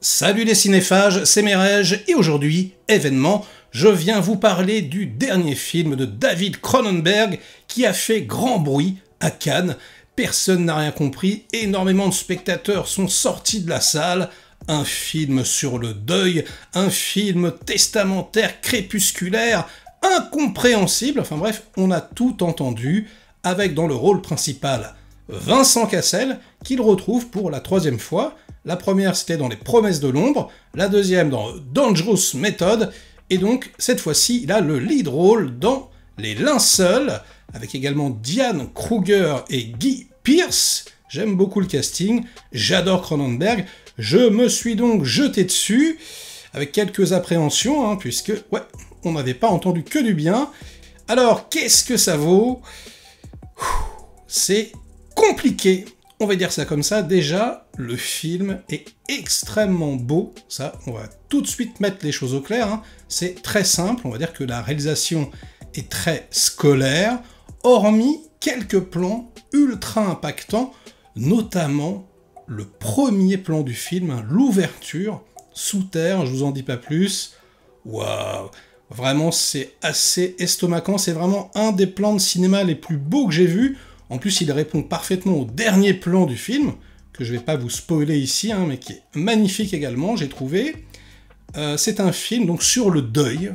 Salut les cinéphages, c'est Merege et aujourd'hui, événement, je viens vous parler du dernier film de David Cronenberg qui a fait grand bruit à Cannes. Personne n'a rien compris, énormément de spectateurs sont sortis de la salle. Un film sur le deuil, un film testamentaire crépusculaire, incompréhensible, enfin bref, on a tout entendu, avec dans le rôle principal Vincent Cassel, qu'il retrouve pour la troisième fois. La première, c'était dans Les Promesses de l'Ombre, la deuxième dans Dangerous Method, et donc, cette fois-ci, il a le lead role dans Les Linceuls, avec également Diane Kruger et Guy Pearce. J'aime beaucoup le casting, j'adore Cronenberg, je me suis donc jeté dessus, avec quelques appréhensions, puisque, ouais, on n'avait pas entendu que du bien. Alors, qu'est-ce que ça vaut? C'est compliqué, on va dire ça comme ça. Déjà, le film est extrêmement beau, ça, on va tout de suite mettre les choses au clair. C'est très simple, on va dire que la réalisation est très scolaire, hormis quelques plans ultra impactants, notamment le premier plan du film, l'ouverture, sous terre, je vous en dis pas plus. Waouh! Vraiment, c'est assez estomacant, c'est vraiment un des plans de cinéma les plus beaux que j'ai vus. En plus, il répond parfaitement au dernier plan du film, que je vais pas vous spoiler ici, mais qui est magnifique également, j'ai trouvé. C'est un film donc sur le deuil,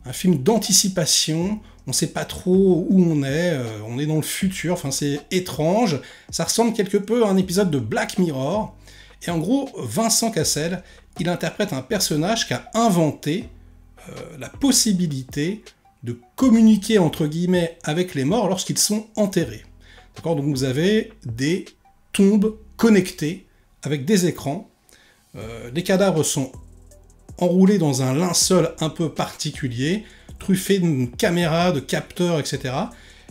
un film d'anticipation, on sait pas trop où on est dans le futur, enfin c'est étrange, ça ressemble quelque peu à un épisode de Black Mirror, et en gros, Vincent Cassel, il interprète un personnage qui a inventé la possibilité de communiquer entre guillemets avec les morts lorsqu'ils sont enterrés. D'accord, donc vous avez des tombes connectées avec des écrans. Les cadavres sont enroulés dans un linceul un peu particulier, truffé de caméras, de capteurs, etc.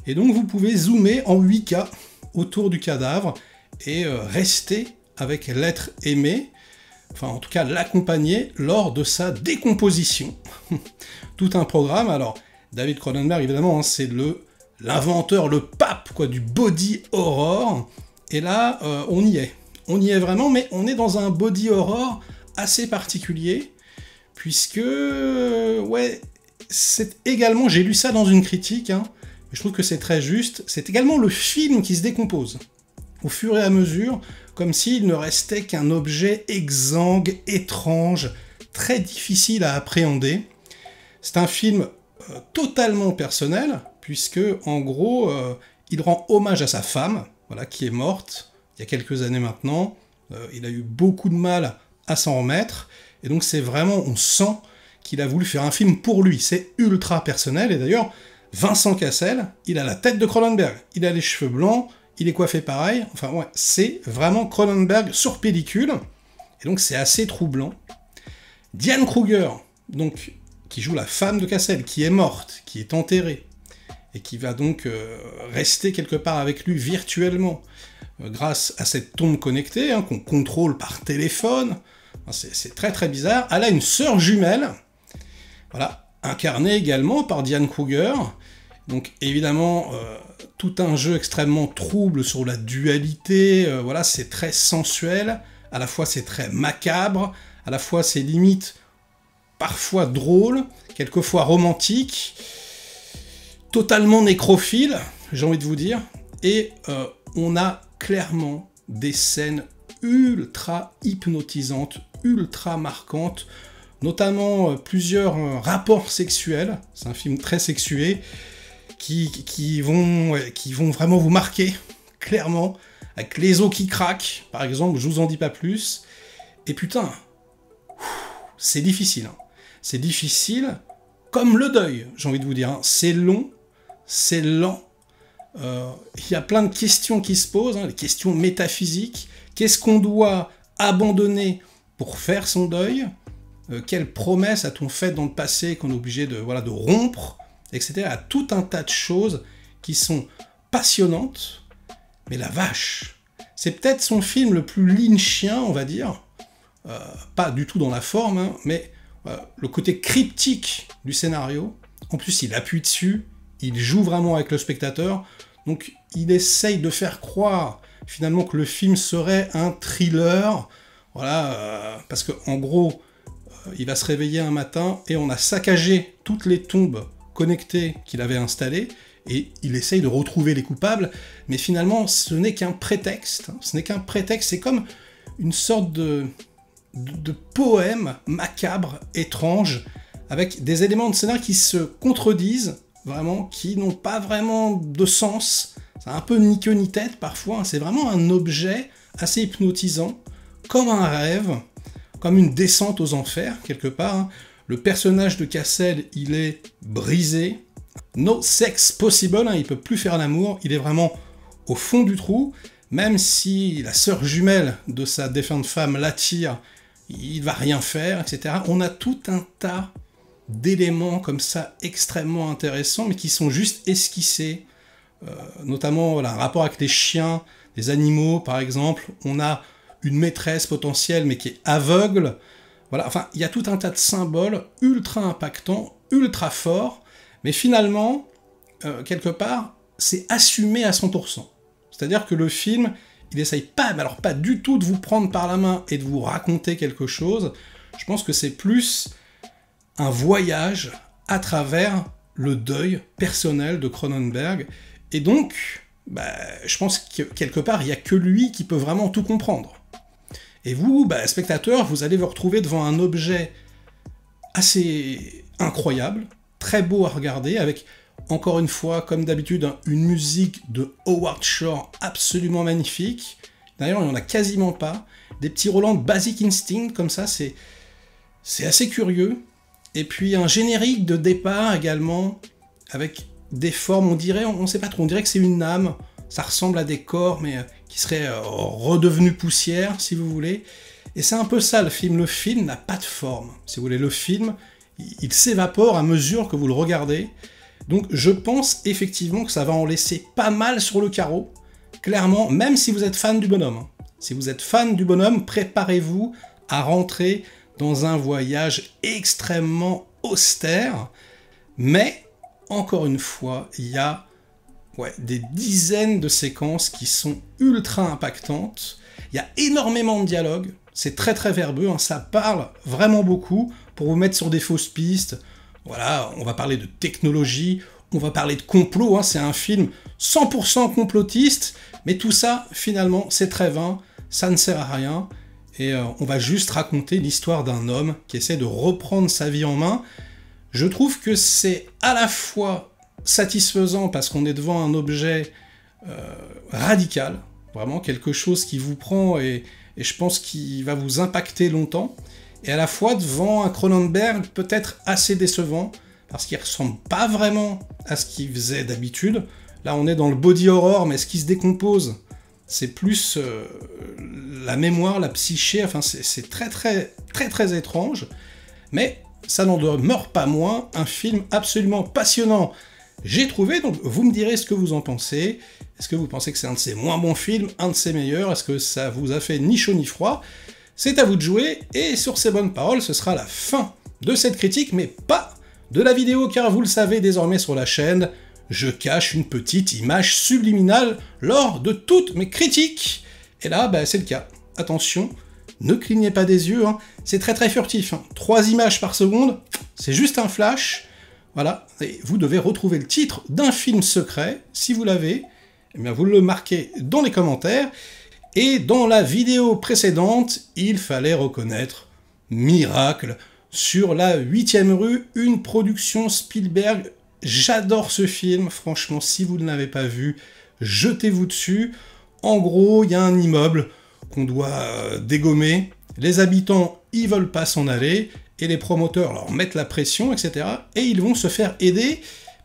Et donc vous pouvez zoomer en 8K autour du cadavre et rester avec l'être aimé, enfin en tout cas l'accompagner lors de sa décomposition. Tout un programme. Alors David Cronenberg, évidemment, c'est l'inventeur, le pape du body horror. Et là, on y est. On y est vraiment, mais on est dans un body horror assez particulier, puisque, ouais, c'est également, j'ai lu ça dans une critique, je trouve que c'est très juste, c'est également le film qui se décompose, au fur et à mesure, comme s'il ne restait qu'un objet exsangue, étrange, très difficile à appréhender. C'est un film totalement personnel, puisque en gros, il rend hommage à sa femme, voilà, qui est morte il y a quelques années maintenant. Il a eu beaucoup de mal à s'en remettre, et donc c'est vraiment, on sent qu'il a voulu faire un film pour lui. C'est ultra personnel, et d'ailleurs, Vincent Cassel, il a la tête de Cronenberg, il a les cheveux blancs, il est coiffé pareil, enfin ouais, c'est vraiment Cronenberg sur pellicule, et donc c'est assez troublant. Diane Kruger, donc, qui joue la femme de Cassel, qui est morte, qui est enterrée, et qui va donc rester quelque part avec lui virtuellement, grâce à cette tombe connectée, qu'on contrôle par téléphone. C'est très très bizarre. Elle a une sœur jumelle, voilà, incarnée également par Diane Kruger. Donc évidemment, tout un jeu extrêmement trouble sur la dualité, voilà, c'est très sensuel, à la fois c'est très macabre, à la fois c'est limite parfois drôle, quelquefois romantique, totalement nécrophile, j'ai envie de vous dire, et on a clairement des scènes ultra hypnotisantes, ultra marquantes, notamment plusieurs rapports sexuels, c'est un film très sexué, qui vont vraiment vous marquer, clairement, avec les os qui craquent, par exemple, je vous en dis pas plus, et putain, c'est difficile, c'est difficile, comme le deuil, j'ai envie de vous dire, c'est long, c'est lent, il y a plein de questions qui se posent, les questions métaphysiques, qu'est-ce qu'on doit abandonner pour faire son deuil, quelles promesses a-t-on faites dans le passé qu'on est obligé de rompre, etc. Il y a tout un tas de choses qui sont passionnantes, mais la vache, c'est peut-être son film le plus lynchien, on va dire, pas du tout dans la forme, mais le côté cryptique du scénario, en plus il appuie dessus, il joue vraiment avec le spectateur, donc il essaye de faire croire finalement que le film serait un thriller, Voilà, parce qu'en gros, il va se réveiller un matin et on a saccagé toutes les tombes connectées qu'il avait installées, et il essaye de retrouver les coupables, mais finalement, ce n'est qu'un prétexte. Ce n'est qu'un prétexte, c'est comme une sorte de poème macabre, étrange, avec des éléments de scénario qui se contredisent, vraiment, qui n'ont pas vraiment de sens. C'est un peu ni queue ni tête parfois, c'est vraiment un objet assez hypnotisant, comme un rêve, comme une descente aux enfers, quelque part. Le personnage de Cassel, il est brisé. No sex possible, il peut plus faire l'amour, il est vraiment au fond du trou, même si la sœur jumelle de sa défunte femme l'attire, il va rien faire, etc. On a tout un tas d'éléments comme ça extrêmement intéressants, mais qui sont juste esquissés, notamment voilà, un rapport avec les chiens, les animaux par exemple. On a une maîtresse potentielle mais qui est aveugle. Voilà, enfin, il y a tout un tas de symboles ultra impactants, ultra forts, mais finalement, quelque part, c'est assumé à 100%. C'est-à-dire que le film, il essaye pas, mais alors pas du tout de vous prendre par la main et de vous raconter quelque chose. Je pense que c'est plus un voyage à travers le deuil personnel de Cronenberg. Et donc, je pense que quelque part, il n'y a que lui qui peut vraiment tout comprendre. Et vous, spectateurs, vous allez vous retrouver devant un objet assez incroyable, très beau à regarder, avec, encore une fois, comme d'habitude, une musique de Howard Shore absolument magnifique. D'ailleurs, il n'y en a quasiment pas. Des petits Roland de Basic Instinct, comme ça, c'est assez curieux. Et puis un générique de départ également, avec des formes, on dirait, on ne sait pas trop, on dirait que c'est une âme, ça ressemble à des corps, mais qui seraient redevenus poussière, si vous voulez. Et c'est un peu ça le film n'a pas de forme. Si vous voulez, le film, il s'évapore à mesure que vous le regardez. Donc je pense effectivement que ça va en laisser pas mal sur le carreau, clairement, même si vous êtes fan du bonhomme. Si vous êtes fan du bonhomme, préparez-vous à rentrer dans un voyage extrêmement austère, mais, encore une fois, il y a des dizaines de séquences qui sont ultra impactantes, il y a énormément de dialogues, c'est très très verbeux, ça parle vraiment beaucoup pour vous mettre sur des fausses pistes. Voilà, on va parler de technologie, on va parler de complot, c'est un film 100% complotiste, mais tout ça, finalement, c'est très vain, ça ne sert à rien, et on va juste raconter l'histoire d'un homme qui essaie de reprendre sa vie en main. Je trouve que c'est à la fois satisfaisant parce qu'on est devant un objet radical, vraiment quelque chose qui vous prend et je pense qu'il va vous impacter longtemps, et à la fois devant un Cronenberg peut-être assez décevant, parce qu'il ne ressemble pas vraiment à ce qu'il faisait d'habitude. Là on est dans le body horror, mais ce qui se décompose, c'est plus la mémoire, la psyché, enfin c'est très très très très étrange, mais ça n'en demeure pas moins un film absolument passionnant. J'ai trouvé, donc vous me direz ce que vous en pensez. Est-ce que vous pensez que c'est un de ses moins bons films, un de ses meilleurs? Est-ce que ça vous a fait ni chaud ni froid? C'est à vous de jouer, et sur ces bonnes paroles, ce sera la fin de cette critique, mais pas de la vidéo, car vous le savez désormais sur la chaîne, je cache une petite image subliminale lors de toutes mes critiques. Et là, c'est le cas. Attention, ne clignez pas des yeux, c'est très très furtif. 3 images par seconde, c'est juste un flash. Voilà, et vous devez retrouver le titre d'un film secret, si vous l'avez, eh bien vous le marquez dans les commentaires. Et dans la vidéo précédente, il fallait reconnaître Miracle sur la 8e rue, une production Spielberg. J'adore ce film, franchement, si vous ne l'avez pas vu, jetez-vous dessus. En gros, il y a un immeuble qu'on doit dégommer, les habitants, ils veulent pas s'en aller, et les promoteurs leur mettent la pression, etc. Et ils vont se faire aider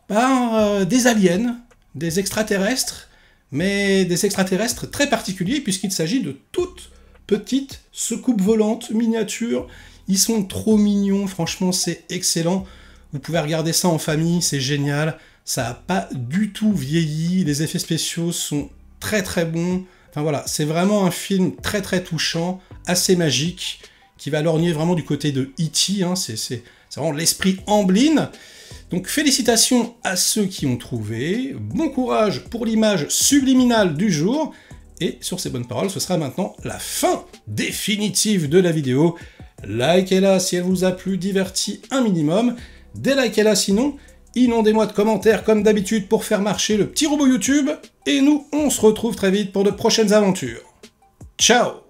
par des aliens, des extraterrestres, mais des extraterrestres très particuliers, puisqu'il s'agit de toutes petites soucoupes volantes miniatures. Ils sont trop mignons, franchement, c'est excellent. Vous pouvez regarder ça en famille, c'est génial. Ça n'a pas du tout vieilli, les effets spéciaux sont très très bons. Enfin voilà, c'est vraiment un film très très touchant, assez magique, qui va lorgner vraiment du côté de E.T., c'est vraiment l'esprit Amblin. Donc félicitations à ceux qui ont trouvé, bon courage pour l'image subliminale du jour, Et sur ces bonnes paroles, ce sera maintenant la fin définitive de la vidéo. Likez-la si elle vous a plu, diverti un minimum. Délikez-la sinon. Inondez-moi de commentaires comme d'habitude pour faire marcher le petit robot YouTube. Et nous, on se retrouve très vite pour de prochaines aventures. Ciao!